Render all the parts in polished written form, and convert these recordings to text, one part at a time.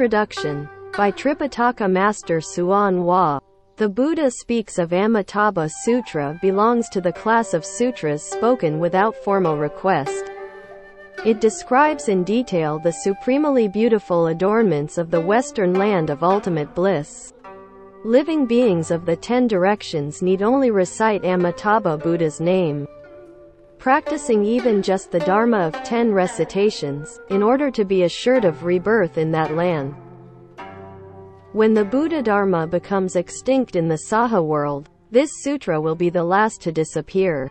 Introduction by Tripitaka Master Hsuan Hua. The Buddha speaks of Amitabha Sutra belongs to the class of sutras spoken without formal request. It describes in detail the supremely beautiful adornments of the Western land of ultimate bliss. Living beings of the 10 directions need only recite Amitabha Buddha's name, practicing even just the Dharma of 10 recitations, in order to be assured of rebirth in that land. When the Buddha Dharma becomes extinct in the Saha world, this sutra will be the last to disappear.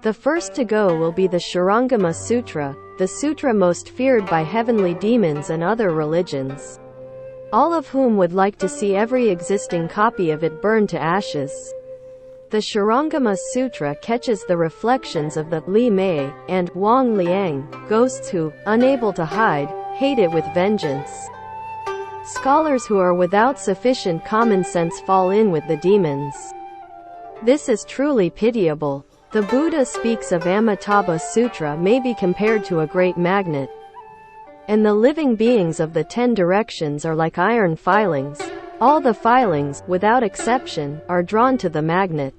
The first to go will be the Shurangama Sutra, the sutra most feared by heavenly demons and other religions, all of whom would like to see every existing copy of it burned to ashes. The Shurangama Sutra catches the reflections of the Li Mei and Wang Liang ghosts who, unable to hide, hate it with vengeance. Scholars who are without sufficient common sense fall in with the demons. This is truly pitiable. The Buddha speaks of Amitabha Sutra may be compared to a great magnet, and the living beings of the 10 directions are like iron filings. All the filings, without exception, are drawn to the magnet.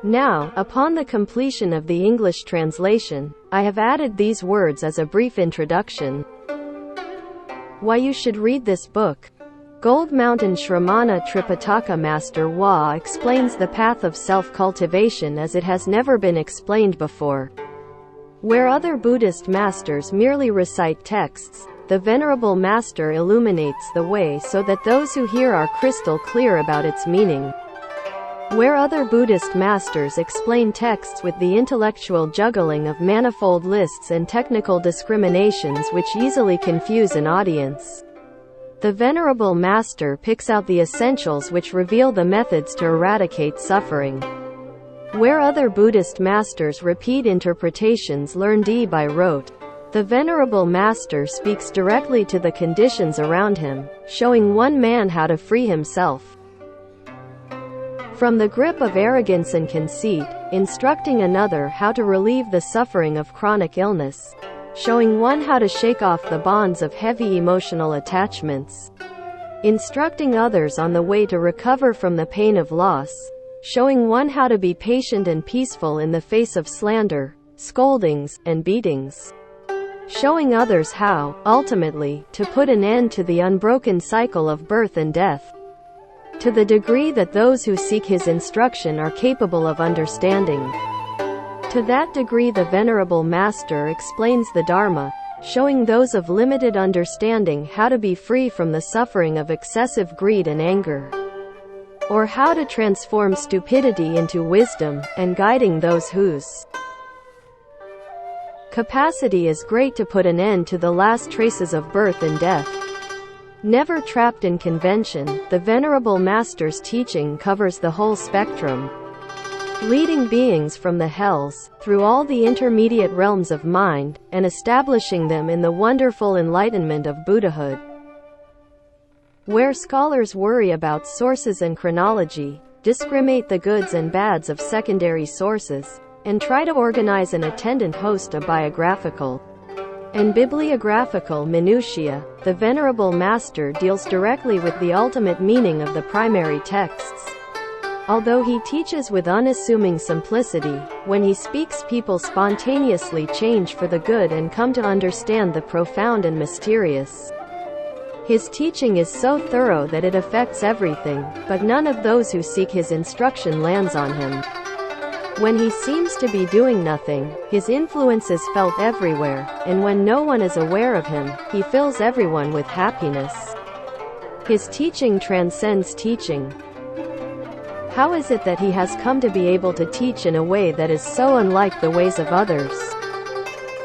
Now, upon the completion of the English translation, I have added these words as a brief introduction. Why you should read this book. Gold Mountain Shramana Tripitaka Master Hua explains the path of self-cultivation as it has never been explained before. Where other Buddhist masters merely recite texts, the Venerable Master illuminates the way so that those who hear are crystal clear about its meaning. Where other Buddhist masters explain texts with the intellectual juggling of manifold lists and technical discriminations which easily confuse an audience, the Venerable Master picks out the essentials which reveal the methods to eradicate suffering. Where other Buddhist masters repeat interpretations learned by rote, the Venerable Master speaks directly to the conditions around him, showing one man how to free himself from the grip of arrogance and conceit, instructing another how to relieve the suffering of chronic illness, showing one how to shake off the bonds of heavy emotional attachments, instructing others on the way to recover from the pain of loss, showing one how to be patient and peaceful in the face of slander, scoldings, and beatings, showing others how, ultimately, to put an end to the unbroken cycle of birth and death, to the degree that those who seek his instruction are capable of understanding. To that degree the Venerable Master explains the Dharma, showing those of limited understanding how to be free from the suffering of excessive greed and anger, or how to transform stupidity into wisdom, and guiding those whose capacity is great to put an end to the last traces of birth and death. Never trapped in convention, the Venerable Master's teaching covers the whole spectrum, leading beings from the hells, through all the intermediate realms of mind, and establishing them in the wonderful enlightenment of Buddhahood. Where scholars worry about sources and chronology, discriminate the goods and bads of secondary sources, and try to organize an attendant host of biographical and bibliographical minutiae, the Venerable Master deals directly with the ultimate meaning of the primary texts. Although he teaches with unassuming simplicity, when he speaks people spontaneously change for the good and come to understand the profound and mysterious. His teaching is so thorough that it affects everything, but none of those who seek his instruction lands on him. When he seems to be doing nothing, his influence is felt everywhere, and when no one is aware of him, he fills everyone with happiness. His teaching transcends teaching. How is it that he has come to be able to teach in a way that is so unlike the ways of others?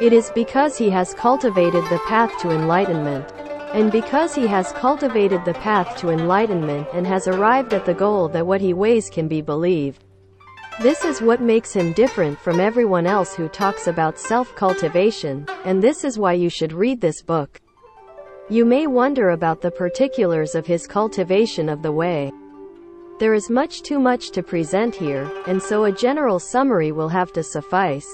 It is because he has cultivated the path to enlightenment. And because he has cultivated the path to enlightenment and has arrived at the goal that what he weighs can be believed. This is what makes him different from everyone else who talks about self-cultivation, and this is why you should read this book. You may wonder about the particulars of his cultivation of the way. There is much too much to present here, and so a general summary will have to suffice.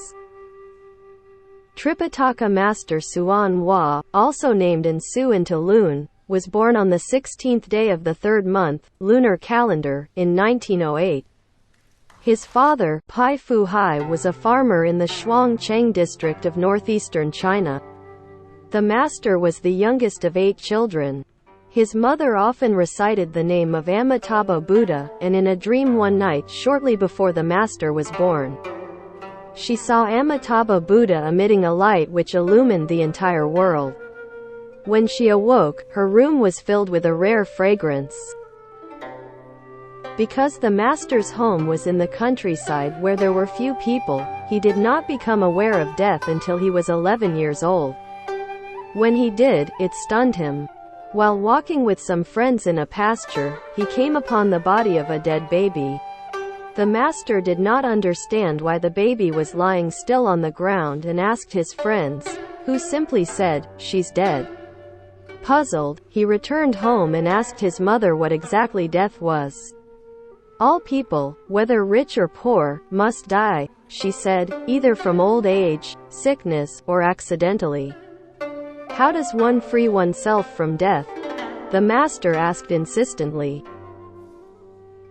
Tripitaka Master Hsuan Hua, also named Nsu into Lun, was born on the 16th day of the 3rd month, lunar calendar, in 1908. His father, Pai Fu Hai, was a farmer in the Shuangcheng district of northeastern China. The master was the youngest of 8 children. His mother often recited the name of Amitabha Buddha, and in a dream one night shortly before the master was born, she saw Amitabha Buddha emitting a light which illumined the entire world. When she awoke, her room was filled with a rare fragrance. Because the master's home was in the countryside where there were few people, he did not become aware of death until he was 11 years old. When he did, it stunned him. While walking with some friends in a pasture, he came upon the body of a dead baby. The master did not understand why the baby was lying still on the ground and asked his friends, who simply said, "She's dead." Puzzled, he returned home and asked his mother what exactly death was. "All people, whether rich or poor, must die," she said, "either from old age, sickness, or accidentally." "How does one free oneself from death?" the master asked insistently.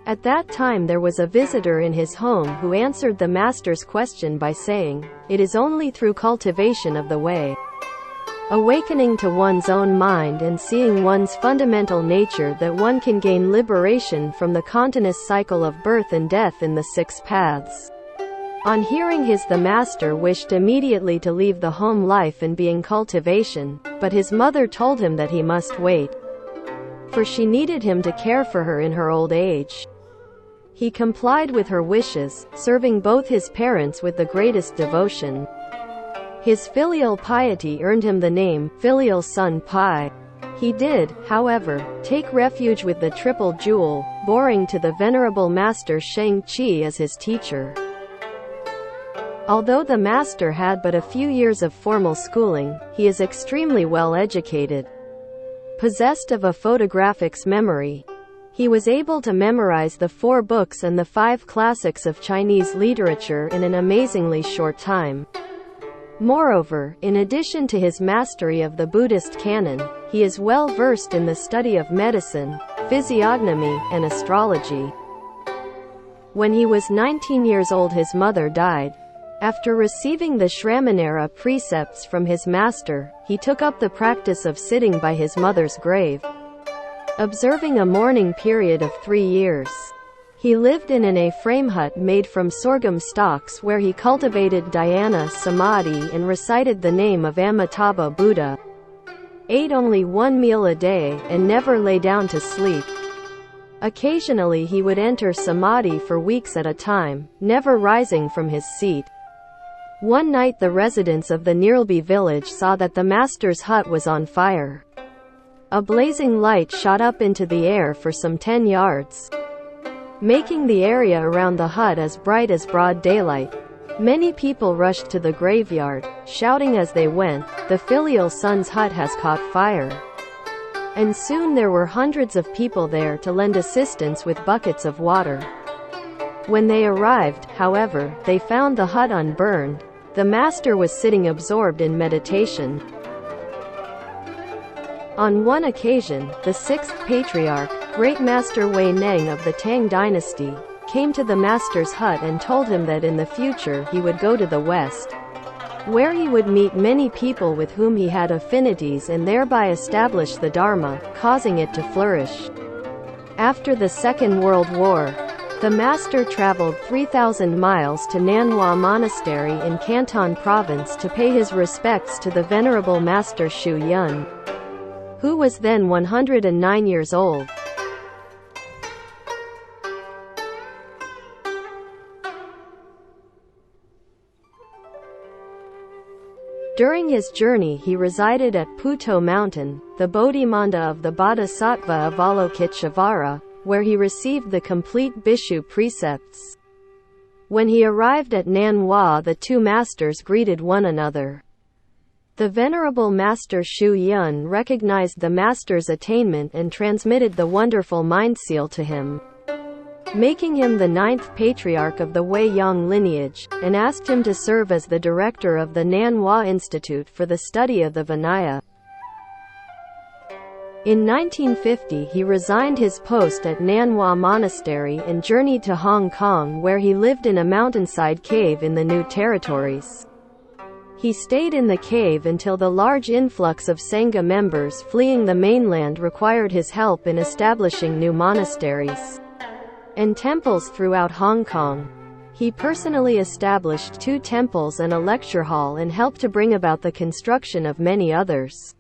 At that time there was a visitor in his home who answered the master's question by saying, "It is only through cultivation of the way, awakening to one's own mind and seeing one's fundamental nature that one can gain liberation from the continuous cycle of birth and death in the 6 paths." On hearing his, the master wished immediately to leave the home life and be in cultivation, but his mother told him that he must wait, for she needed him to care for her in her old age. He complied with her wishes, serving both his parents with the greatest devotion. His filial piety earned him the name, Filial Son Pai. He did, however, take refuge with the Triple Jewel, bowing to the Venerable Master Sheng Qi as his teacher. Although the master had but a few years of formal schooling, he is extremely well educated. Possessed of a photographics memory, he was able to memorize the 4 books and the 5 classics of Chinese literature in an amazingly short time. Moreover, in addition to his mastery of the Buddhist canon, he is well versed in the study of medicine, physiognomy, and astrology. When he was 19 years old, his mother died. After receiving the Shramanera precepts from his master, he took up the practice of sitting by his mother's grave, observing a mourning period of 3 years. He lived in an A-frame hut made from sorghum stalks where he cultivated dhyana samadhi and recited the name of Amitabha Buddha, ate only 1 meal a day, and never lay down to sleep. Occasionally he would enter samadhi for weeks at a time, never rising from his seat. One night the residents of the nearby village saw that the master's hut was on fire. A blazing light shot up into the air for some 10 yards, making the area around the hut as bright as broad daylight. Many people rushed to the graveyard, shouting as they went, "The filial son's hut has caught fire." And soon there were hundreds of people there to lend assistance with buckets of water. When they arrived, however, they found the hut unburned. The master was sitting absorbed in meditation. On one occasion, the 6th patriarch, Great Master Wei Neng of the Tang dynasty, came to the master's hut and told him that in the future he would go to the west, where he would meet many people with whom he had affinities and thereby establish the Dharma, causing it to flourish. After the Second World War, the master traveled 3,000 miles to Nanhua Monastery in Canton Province to pay his respects to the Venerable Master Shu Yun, who was then 109 years old. During his journey he resided at Puto Mountain, the Bodhimanda of the Bodhisattva Avalokiteshvara, where he received the complete Bhikshu precepts. When he arrived at Nan Hua, the two masters greeted one another. The Venerable Master Shu Yun recognized the master's attainment and transmitted the wonderful mind seal to him, making him the 9th patriarch of the Wei Yang lineage, and asked him to serve as the director of the Nan Hua Institute for the study of the Vinaya. In 1950 he resigned his post at Nan Hua Monastery and journeyed to Hong Kong, where he lived in a mountainside cave in the New Territories. He stayed in the cave until the large influx of Sangha members fleeing the mainland required his help in establishing new monasteries and temples throughout Hong Kong. He personally established 2 temples and a lecture hall and helped to bring about the construction of many others.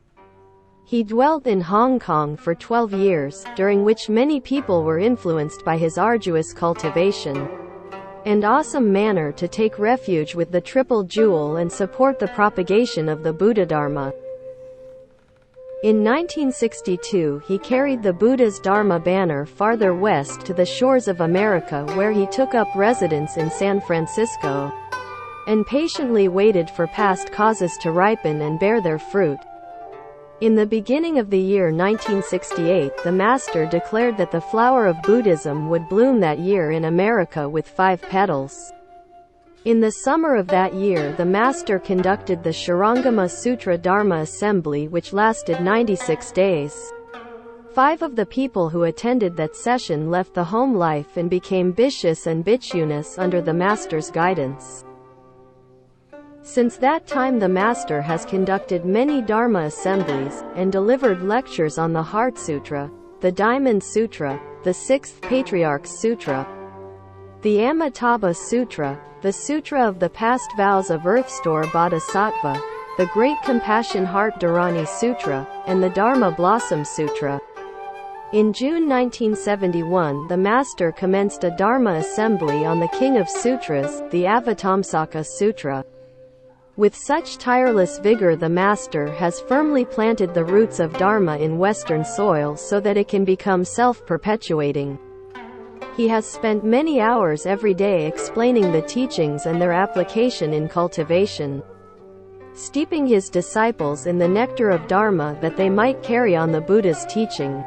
He dwelt in Hong Kong for 12 years, during which many people were influenced by his arduous cultivation and awesome manner to take refuge with the Triple Jewel and support the propagation of the Buddha Dharma. In 1962 he carried the Buddha's Dharma banner farther west to the shores of America, where he took up residence in San Francisco and patiently waited for past causes to ripen and bear their fruit. In the beginning of the year 1968, the Master declared that the flower of Buddhism would bloom that year in America with 5 petals. In the summer of that year the Master conducted the Shurangama Sutra Dharma Assembly, which lasted 96 days. 5 of the people who attended that session left the home life and became bhikshus and bhikshunis under the Master's guidance. Since that time the Master has conducted many Dharma assemblies, and delivered lectures on the Heart Sutra, the Diamond Sutra, the 6th Patriarch's Sutra, the Amitabha Sutra, the Sutra of the Past Vows of Earthstore Bodhisattva, the Great Compassion Heart Dharani Sutra, and the Dharma Blossom Sutra. In June 1971 the Master commenced a Dharma assembly on the King of Sutras, the Avatamsaka Sutra. With such tireless vigor the Master has firmly planted the roots of Dharma in Western soil so that it can become self-perpetuating. He has spent many hours every day explaining the teachings and their application in cultivation, steeping his disciples in the nectar of Dharma that they might carry on the Buddha's teaching.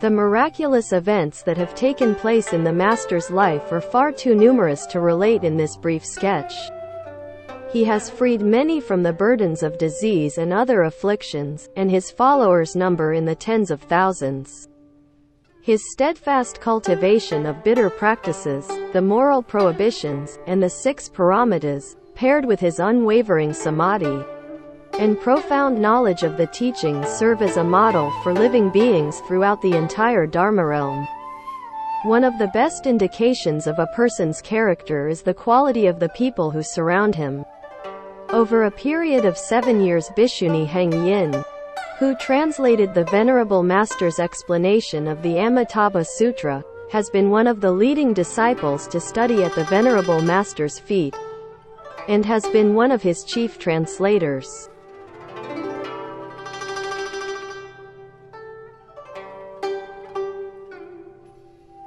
The miraculous events that have taken place in the Master's life are far too numerous to relate in this brief sketch. He has freed many from the burdens of disease and other afflictions, and his followers number in the tens of thousands. His steadfast cultivation of bitter practices, the moral prohibitions, and the 6 paramitas, paired with his unwavering samadhi and profound knowledge of the teachings, serve as a model for living beings throughout the entire Dharma realm. One of the best indications of a person's character is the quality of the people who surround him. Over a period of 7 years, Bhikshuni Heng Yin, who translated the Venerable Master's explanation of the Amitabha Sutra, has been one of the leading disciples to study at the Venerable Master's feet, and has been one of his chief translators.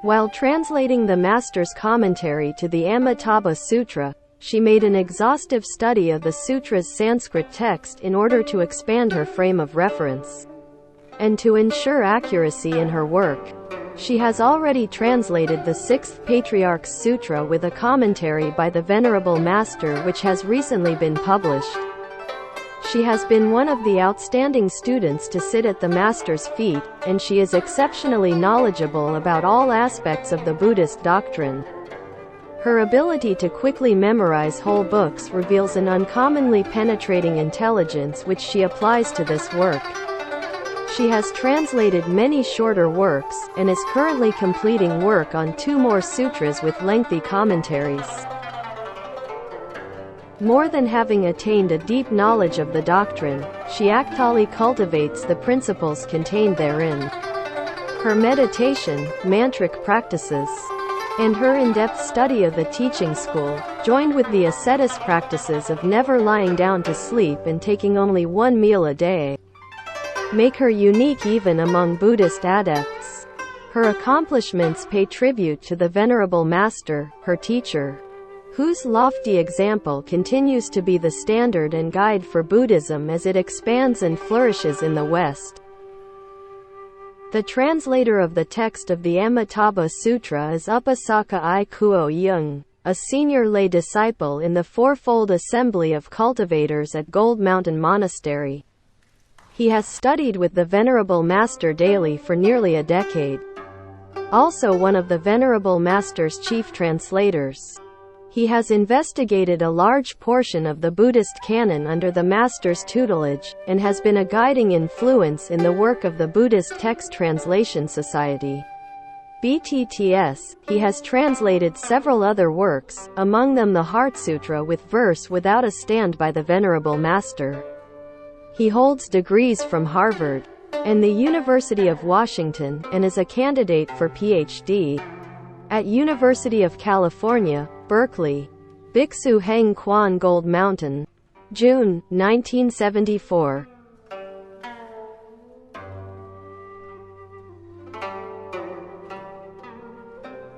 While translating the Master's commentary to the Amitabha Sutra, she made an exhaustive study of the sutra's Sanskrit text in order to expand her frame of reference and to ensure accuracy in her work. She has already translated the 6th Patriarch's Sutra with a commentary by the Venerable Master, which has recently been published. She has been one of the outstanding students to sit at the Master's feet, and she is exceptionally knowledgeable about all aspects of the Buddhist doctrine. Her ability to quickly memorize whole books reveals an uncommonly penetrating intelligence which she applies to this work. She has translated many shorter works, and is currently completing work on 2 more sutras with lengthy commentaries. More than having attained a deep knowledge of the doctrine, she actively cultivates the principles contained therein. Her meditation, mantric practices, and her in-depth study of the teaching school, joined with the ascetic practices of never lying down to sleep and taking only one meal a day, make her unique even among Buddhist adepts. Her accomplishments pay tribute to the Venerable Master, her teacher, whose lofty example continues to be the standard and guide for Buddhism as it expands and flourishes in the West. The translator of the text of the Amitabha Sutra is Upasaka I Kuo Yung, a senior lay disciple in the Fourfold Assembly of Cultivators at Gold Mountain Monastery. He has studied with the Venerable Master daily for nearly a decade. Also one of the Venerable Master's chief translators, he has investigated a large portion of the Buddhist canon under the Master's tutelage, and has been a guiding influence in the work of the Buddhist Text Translation Society, BTTS. He has translated several other works, among them the Heart Sutra with verse without a stand by the Venerable Master. He holds degrees from Harvard and the University of Washington, and is a candidate for Ph.D. at University of California, Berkeley. Biksu Heng Kwan Gold Mountain, June, 1974.